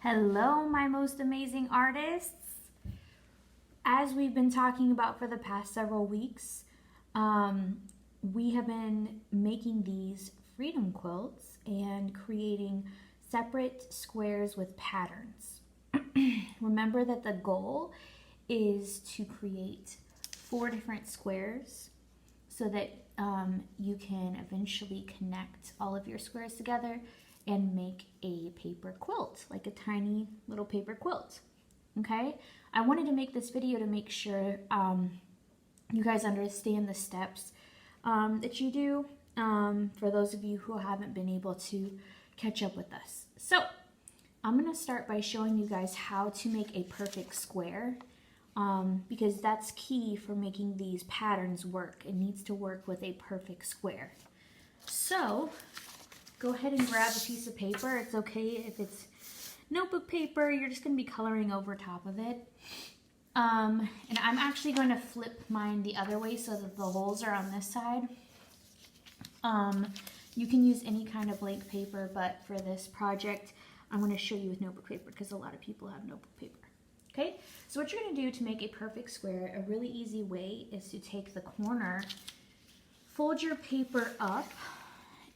Hello, my most amazing artists. As we've been talking about for the past several weeks, we have been making these freedom quilts and creating separate squares with patterns. Remember that the goal is to create 4 different squares so that you can eventually connect all of your squares together and make a paper quilt, like a tiny little paper quilt. Okay, I wanted to make this video to make sure you guys understand the steps that you do for those of you who haven't been able to catch up with us. So I'm going to start by showing you guys how to make a perfect square because that's key for making these patterns work. It needs to work with a perfect square. So go ahead and grab a piece of paper. It's okay if it's notebook paper. You're just going to be coloring over top of it. And I'm actually going to flip mine the other way so that the holes are on this side. You can use any kind of blank paper, but for this project, I'm going to show you with notebook paper because a lot of people have notebook paper. Okay, so what you're going to do to make a perfect square, a really easy way is to take the corner, fold your paper up,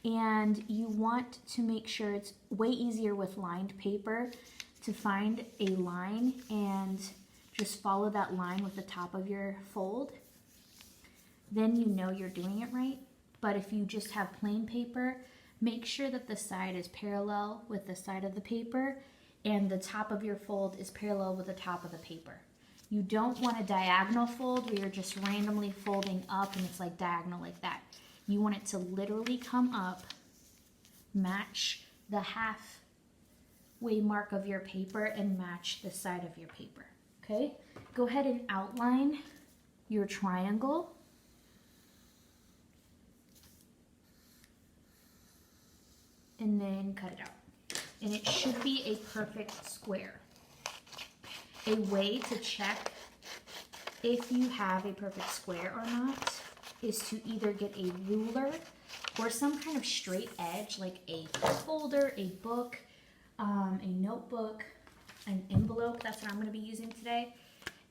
and you want to make sure it's way easier with lined paper to find a line and just follow that line with the top of your fold. Then you know you're doing it right. But if you just have plain paper, make sure that the side is parallel with the side of the paper and the top of your fold is parallel with the top of the paper. You don't want a diagonal fold where you're just randomly folding up and it's like diagonal like that. You want it to literally come up, match the halfway mark of your paper and match the side of your paper, okay? Go ahead and outline your triangle. And then cut it out. And it should be a perfect square. A way to check if you have a perfect square or not is to either get a ruler or some kind of straight edge like a folder, a book, a notebook, an envelope. That's what I'm going to be using today.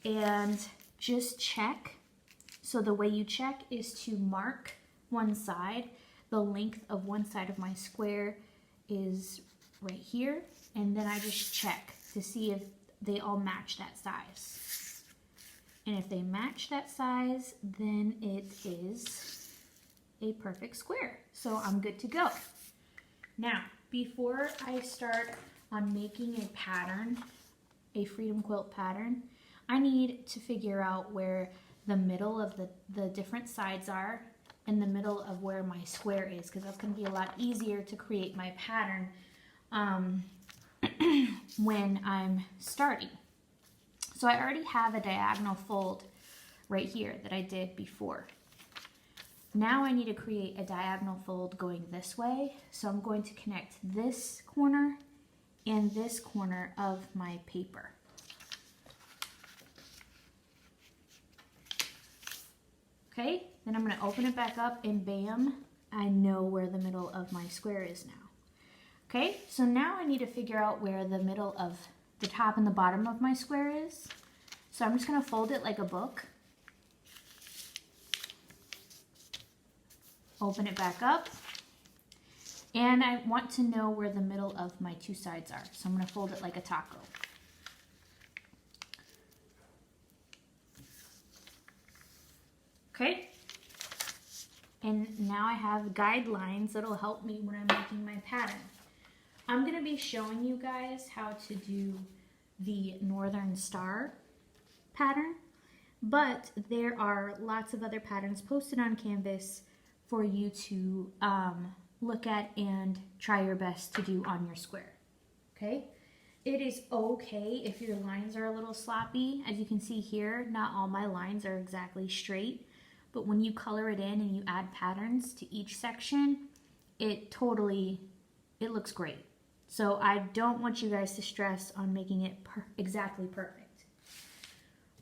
And just check. So the way you check is to mark one side. The length of one side of my square is right here. And then I just check to see if they all match that size. And if they match that size, then it is a perfect square. So I'm good to go. Now, before I start on making a pattern, a freedom quilt pattern, I need to figure out where the middle of the different sides are and the middle of where my square is, because that's going to be a lot easier to create my pattern when I'm starting. So I already have a diagonal fold right here that I did before. Now I need to create a diagonal fold going this way. So I'm going to connect this corner and this corner of my paper. Okay, then I'm going to open it back up and bam, I know where the middle of my square is now. Okay, so now I need to figure out where the middle of the top and the bottom of my square is. So I'm just going to fold it like a book. Open it back up. And I want to know where the middle of my two sides are. So I'm going to fold it like a taco. Okay. And now I have guidelines that'll help me when I'm making my pattern. I'm going to be showing you guys how to do the Northern Star pattern, but there are lots of other patterns posted on Canvas for you to look at and try your best to do on your square, okay? It is okay if your lines are a little sloppy. As you can see here, not all my lines are exactly straight, but when you color it in and you add patterns to each section, it looks great. So I don't want you guys to stress on making it exactly perfect.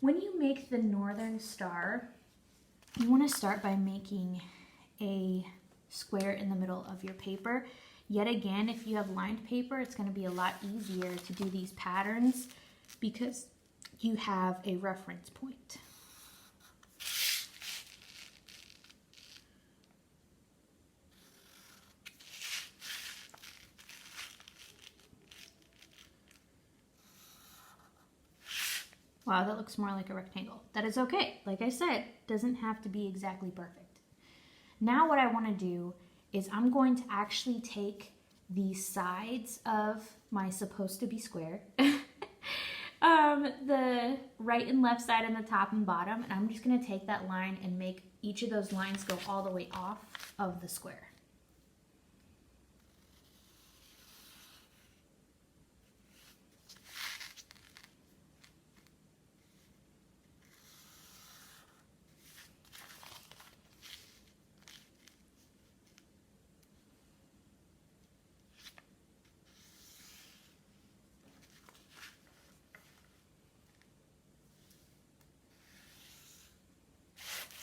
When you make the Northern Star, you want to start by making a square in the middle of your paper. Yet again, if you have lined paper, it's going to be a lot easier to do these patterns because you have a reference point. Wow, that looks more like a rectangle. That is okay. Like I said, doesn't have to be exactly perfect. Now what I want to do is I'm going to actually take the sides of my supposed to be square, the right and left side and the top and bottom, and I'm just going to take that line and make each of those lines go all the way off of the square.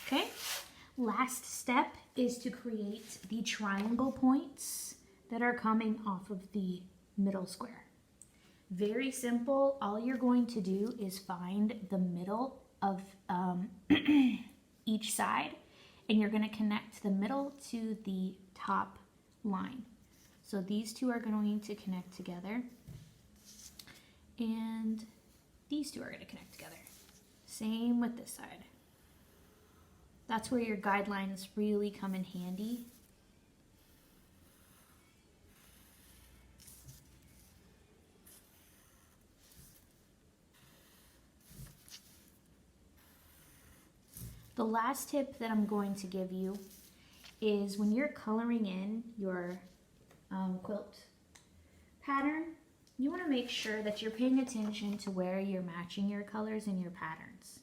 Okay, last step is to create the triangle points that are coming off of the middle square. Very simple. All you're going to do is find the middle of each side, and you're going to connect the middle to the top line. So these two are going to connect together, and these two are going to connect together. Same with this side. That's where your guidelines really come in handy. The last tip that I'm going to give you is when you're coloring in your quilt pattern, you want to make sure that you're paying attention to where you're matching your colors and your patterns.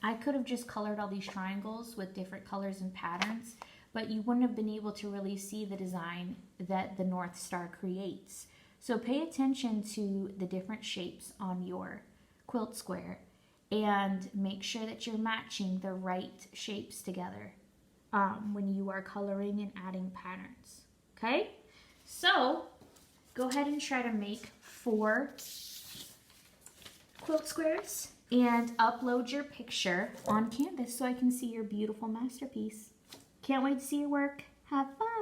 I could have just colored all these triangles with different colors and patterns, but you wouldn't have been able to really see the design that the North Star creates. So pay attention to the different shapes on your quilt square and make sure that you're matching the right shapes together when you are coloring and adding patterns. Okay? So go ahead and try to make 4 quilt squares and upload your picture on Canvas so I can see your beautiful masterpiece. Can't wait to see your work. Have fun!